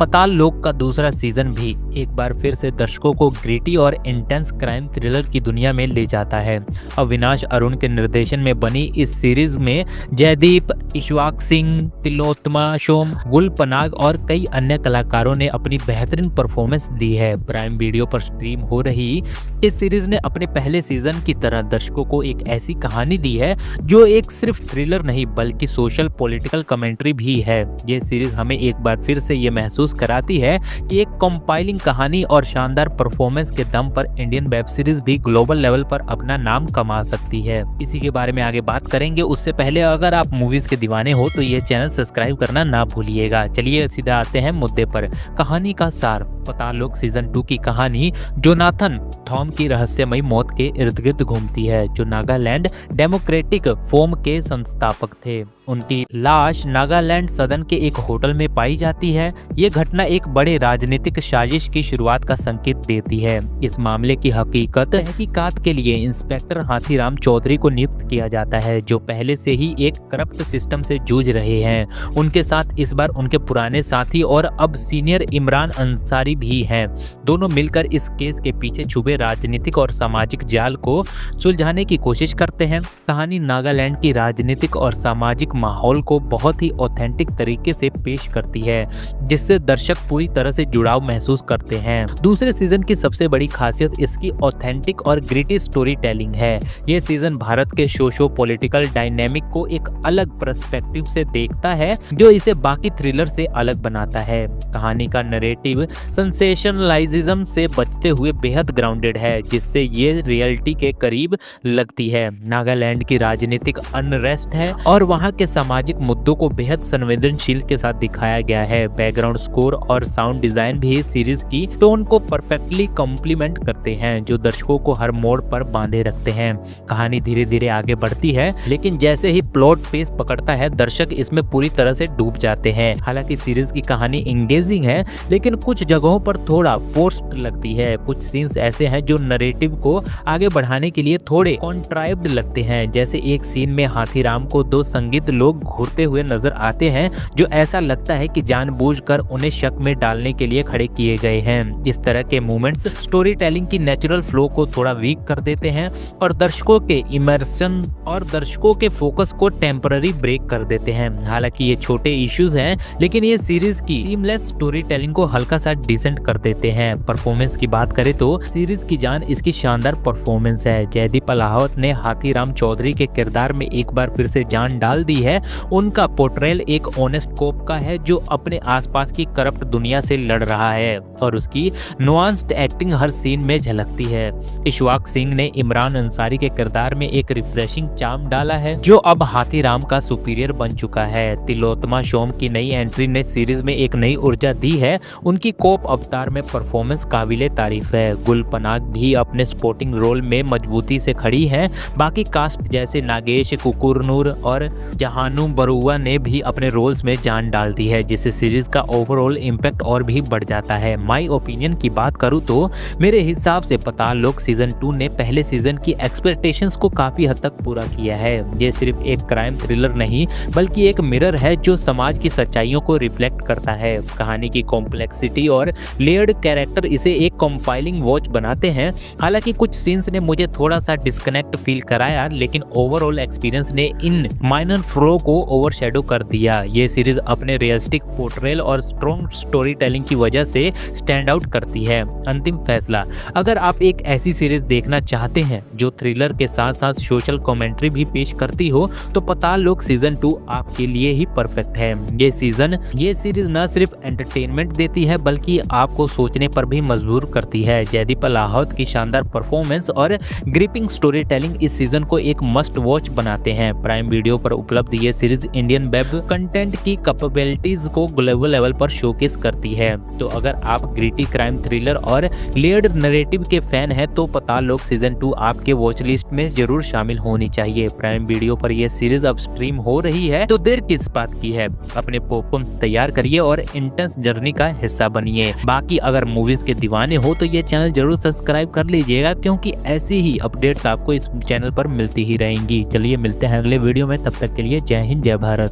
पाताल लोक का दूसरा सीजन भी एक बार फिर से दर्शकों को ग्रिटी और इंटेंस क्राइम थ्रिलर की दुनिया में ले जाता है। अविनाश अरुण के निर्देशन में बनी इस सीरीज में जयदीप, इशवाक सिंह, तिलोत्तमा सोम, गुल पनाग और कई अन्य कलाकारों ने अपनी बेहतरीन परफॉर्मेंस दी है। प्राइम वीडियो पर स्ट्रीम हो रही इस सीरीज ने अपने पहले सीजन की तरह दर्शकों को एक ऐसी कहानी दी है जो एक सिर्फ थ्रिलर नहीं बल्कि सोशल पॉलिटिकल कमेंट्री भी है। ये सीरीज हमें एक बार फिर से ये महसूस कराती है कि एक कंपाइलिंग कहानी और शानदार परफॉर्मेंस के दम पर इंडियन वेब सीरीज भी ग्लोबल लेवल पर अपना नाम कमा सकती है। इसी के बारे में आगे बात करेंगे, उससे पहले अगर आप मूवीज के दीवाने हो तो ये चैनल सब्सक्राइब करना ना भूलिएगा। चलिए सीधा आते हैं मुद्दे पर। कहानी का सार। पाताल लोक सीजन 2 की कहानी जोनाथन थॉम की रहस्यमयी मौत के इर्द गिर्द घूमती है, जो नागालैंड डेमोक्रेटिक फोरम के संस्थापक थे। उनकी लाश नागालैंड सदन के एक होटल में पाई जाती है। ये घटना एक बड़े राजनीतिक साजिश की शुरुआत का संकेत देती है। इस मामले की तहकीकात के लिए इंस्पेक्टर हाथीराम चौधरी को नियुक्त किया जाता है, जो पहले से ही एक करप्ट सिस्टम से जूझ रहे हैं। उनके साथ इस बार उनके पुराने साथी और अब सीनियर इमरान अंसारी भी हैं। दोनों मिलकर इस केस के पीछे छुपे राजनीतिक और सामाजिक जाल को सुलझाने की कोशिश करते हैं। कहानी नागालैंड की राजनीतिक और सामाजिक माहौल को बहुत ही ऑथेंटिक तरीके से पेश करती है, जिससे दर्शक पूरी तरह से जुड़ाव महसूस करते हैं। दूसरे सीजन की सबसे बड़ी खासियत इसकी ऑथेंटिक और ग्रिटी स्टोरी टेलिंग है। यह सीजन भारत के सोशो पॉलिटिकल डायनेमिक को एक अलग पर्सपेक्टिव से देखता है, जो इसे बाकी थ्रिलर से अलग बनाता है। कहानी का नरेटिव सेंसेशनलाइजिज्म से बचते हुए बेहद ग्राउंडेड है, जिससे ये रियलिटी के करीब लगती है। नागालैंड की राजनीतिक अनरेस्ट है और वहाँ के सामाजिक मुद्दों को बेहद संवेदनशील के साथ दिखाया गया है। बैकग्राउंड स्कोर और साउंड डिजाइन भी इस सीरीज की टोन को परफेक्टली कॉम्प्लीमेंट करते हैं, जो दर्शकों को हर मोड़ पर बांधे रखते हैं। कहानी धीरे धीरे आगे बढ़ती है, लेकिन जैसे ही प्लॉट पेस पकड़ता है दर्शक इसमें पूरी तरह से डूब जाते हैं। हालांकि सीरीज की कहानी एंगेजिंग है, लेकिन कुछ जगहों पर थोड़ा फोर्स्ड लगती है। कुछ सीन्स ऐसे हैं जो नरेटिव को आगे बढ़ाने के लिए थोड़े कॉन्ट्राइव्ड लगते हैं। जैसे एक सीन में हाथीराम को दो संदिग्ध लोग घूरते हुए नजर आते हैं, जो ऐसा लगता है कि जानबूझकर उन्हें शक में डालने के लिए खड़े किए गए हैं। इस तरह के मूवमेंट्स स्टोरी टेलिंग की नेचुरल फ्लो को थोड़ा वीक कर देते हैं और दर्शकों के इमर्शन और दर्शकों के फोकस को टेम्पररी ब्रेक कर देते हैं। हालांकि ये छोटे इश्यूज हैं, लेकिन ये सीरीज की सीमलेस स्टोरी टेलिंग को हल्का सा डिसेंट कर देते हैं। परफॉर्मेंस की बात करें तो सीरीज की जान इसकी शानदार परफॉर्मेंस है। जयदीप अलाहत ने हाथीराम चौधरी के किरदार में एक बार फिर से जान डाल दी है। उनका पोर्ट्रेल एक ऑनेस्ट कोप का है, जो अपने आसपास की करप्ट दुनिया से लड़ रहा है, और उसकी नुआंस्ड एक्टिंग हर सीन में झलकती है। इशवाक सिंह ने इमरान अंसारी के किरदार में एक रिफ्रेशिंग चार्म डाला है, जो अब हाथीराम का सुपीरियर बन चुका है। तिलोत्तमा सोम की नई एंट्री ने सीरीज में एक नई ऊर्जा दी है। उनकी कोप अवतार में परफॉर्मेंस काबिले तारीफ है। गुल पनाग भी अपने सपोर्टिंग रोल में मजबूती से खड़ी है। बाकी कास्ट जैसे नागेश कुकुरनूर और जहानू बरुआ ने भी अपने रोल्स में जान डाल दी है, जिससे सीरीज का ओवरऑल इम्पैक्ट और भी बढ़ जाता है। माय ओपिनियन की बात करूं तो मेरे हिसाब से पाताल लोक सीजन 2 ने पहले सीजन की एक्सपेक्टेशंस को काफी हद तक पूरा किया है। ये सिर्फ एक क्राइम थ्रिलर नहीं बल्कि एक मिरर है, जो समाज की सच्चाइयों को रिफ्लेक्ट करता है। कहानी की कॉम्प्लेक्सिटी और लेयर्ड कैरेक्टर इसे एक कंपाइलिंग वॉच बनाते हैं। हालांकि कुछ सीन्स ने मुझे थोड़ा सा डिस्कनेक्ट फील कराया, लेकिन ओवरऑल एक्सपीरियंस ने इन माइनर फ्लो को ओवरशैडो कर दिया। ये सीरीज अपने रियलिस्टिक पोर्ट्रेल और स्ट्रॉन्ग स्टोरी टेलिंग की वजह से स्टैंड आउट करती है। अंतिम फैसला। अगर आप एक ऐसी सीरीज देखना चाहते हैं जो थ्रिलर के साथ साथ सोशल कमेंट्री भी पेश करती हो, तो पाताल लोक सीजन 2 आपके लिए ही परफेक्ट है। ये सीरीज न सिर्फ एंटरटेनमेंट देती है बल्कि आपको सोचने पर भी मजबूर करती है। जयदीप अलाहत की शानदार परफॉर्मेंस और ग्रिपिंग स्टोरी टेलिंग इस सीजन को एक मस्ट वॉच बनाते हैं। प्राइम वीडियो पर उपलब्ध ये सीरीज इंडियन वेब कंटेंट की कैपेबिलिटीज को ग्लोबल लेवल पर शोकेस करती है। तो अगर आप ग्रिटी क्राइम थ्रिलर और लेयर्ड नैरेटिव के फैन हैं तो पाताल लोक सीजन 2 आपके वॉच लिस्ट में जरूर शामिल होनी चाहिए। प्राइम वीडियो पर यह सीरीज अब स्ट्रीम हो रही है, तो देर किस बात की है। अपने पॉपकॉर्न तैयार करिए और इंटेंस जर्नी का हिस्सा बनिए। बाकी अगर मूवीज के दीवाने हो तो ये चैनल जरूर सब्सक्राइब कर लीजिएगा, क्योंकि ऐसी ही अपडेट्स आपको इस चैनल पर मिलती ही रहेंगी। चलिए मिलते हैं अगले वीडियो में, तब तक के लिए जय हिंद जय भारत।